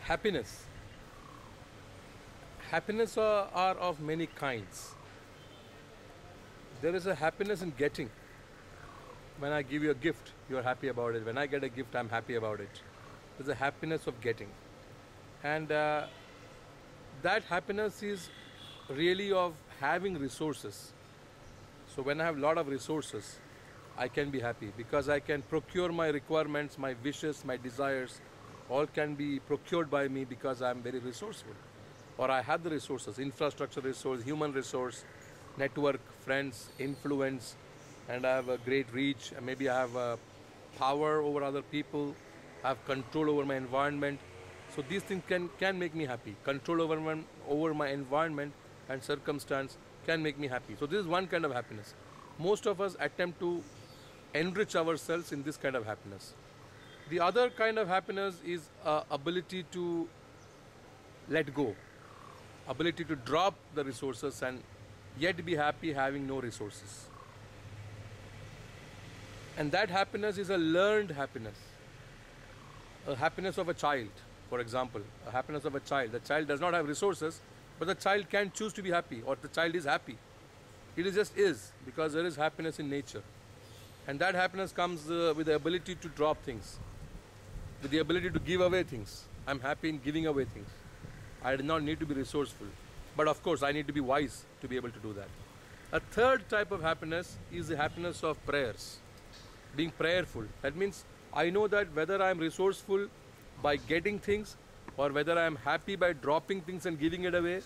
Happiness. Happiness are of many kinds. There is a happiness in getting. When I give you a gift, you're happy about it. When I get a gift, I'm happy about it. There's a happiness of getting. And that happiness is really of having resources. So when I have a lot of resources, I can be happy because I can procure my requirements, my wishes, my desires, all can be procured by me because I'm very resourceful. Or I have the resources, infrastructure resource, human resource, network, friends, influence, and I have a great reach. And maybe I have power over other people, I have control over my environment. So these things can make me happy. Control over my environment and circumstance can make me happy. So this is one kind of happiness. Most of us attempt to enrich ourselves in this kind of happiness. The other kind of happiness is ability to let go, ability to drop the resources and yet be happy having no resources. And that happiness is a learned happiness. A happiness of a child, for example, a happiness of a child. The child does not have resources, but the child can choose to be happy, or the child is happy. It just is, because there is happiness in nature. And that happiness comes with the ability to drop things, with the ability to give away things. I'm happy in giving away things. I do not need to be resourceful. But of course, I need to be wise to be able to do that. A third type of happiness is the happiness of prayers. Being prayerful. That means I know that whether I am resourceful by getting things or whether I am happy by dropping things and giving it away,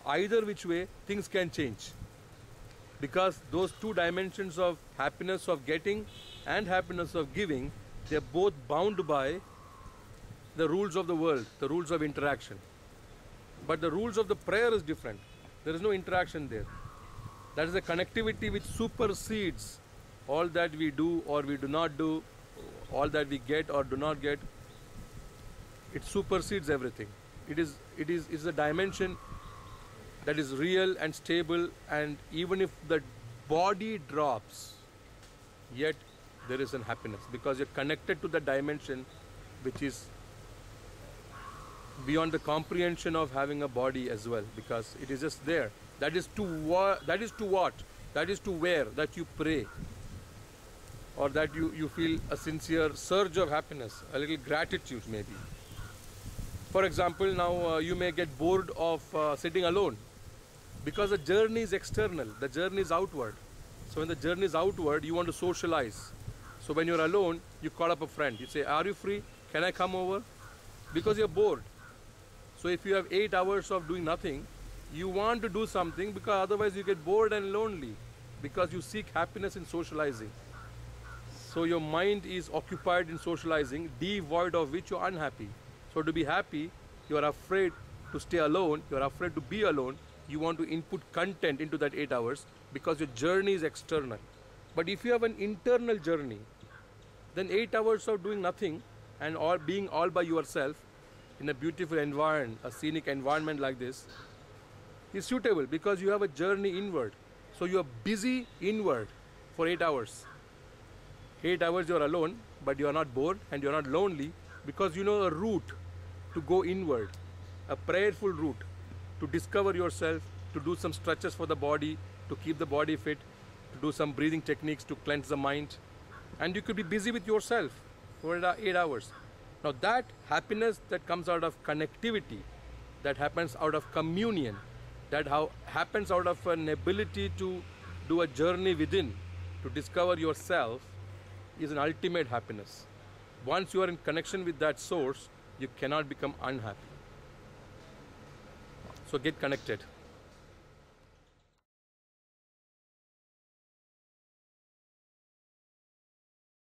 either which way, things can change. Because those two dimensions of happiness of getting and happiness of giving, they are both bound by the rules of the world, the rules of interaction. But the rules of the prayer is different. There is no interaction there. That is a connectivity which supersedes all that we do or we do not do, all that we get or do not get. It supersedes everything. It is a dimension that is real and stable, and even if the body drops, yet there is an happiness because you're connected to the dimension which is beyond the comprehension of having a body as well, because it is just there. That is to what? That is to where that you pray, or that you feel a sincere surge of happiness, a little gratitude maybe. For example, now you may get bored of sitting alone because the journey is external, the journey is outward. So when the journey is outward, you want to socialize. So when you're alone, you call up a friend. You say, are you free? Can I come over? Because you're bored. So if you have 8 hours of doing nothing, you want to do something because otherwise you get bored and lonely, because you seek happiness in socializing. So your mind is occupied in socializing, devoid of which you're unhappy. So to be happy, you are afraid to stay alone, you are afraid to be alone, you want to input content into that 8 hours because your journey is external. But if you have an internal journey, then 8 hours of doing nothing and being all by yourself in a beautiful environment, a scenic environment like this, is suitable because you have a journey inward. So you are busy inward for 8 hours. 8 hours you are alone, but you are not bored and you are not lonely because you know a route to go inward, a prayerful route to discover yourself, to do some stretches for the body, to keep the body fit, to do some breathing techniques to cleanse the mind. And you could be busy with yourself for 8 hours. Now that happiness that comes out of connectivity, that happens out of communion, that happens out of an ability to do a journey within, to discover yourself, is an ultimate happiness. Once you are in connection with that source, you cannot become unhappy. So get connected.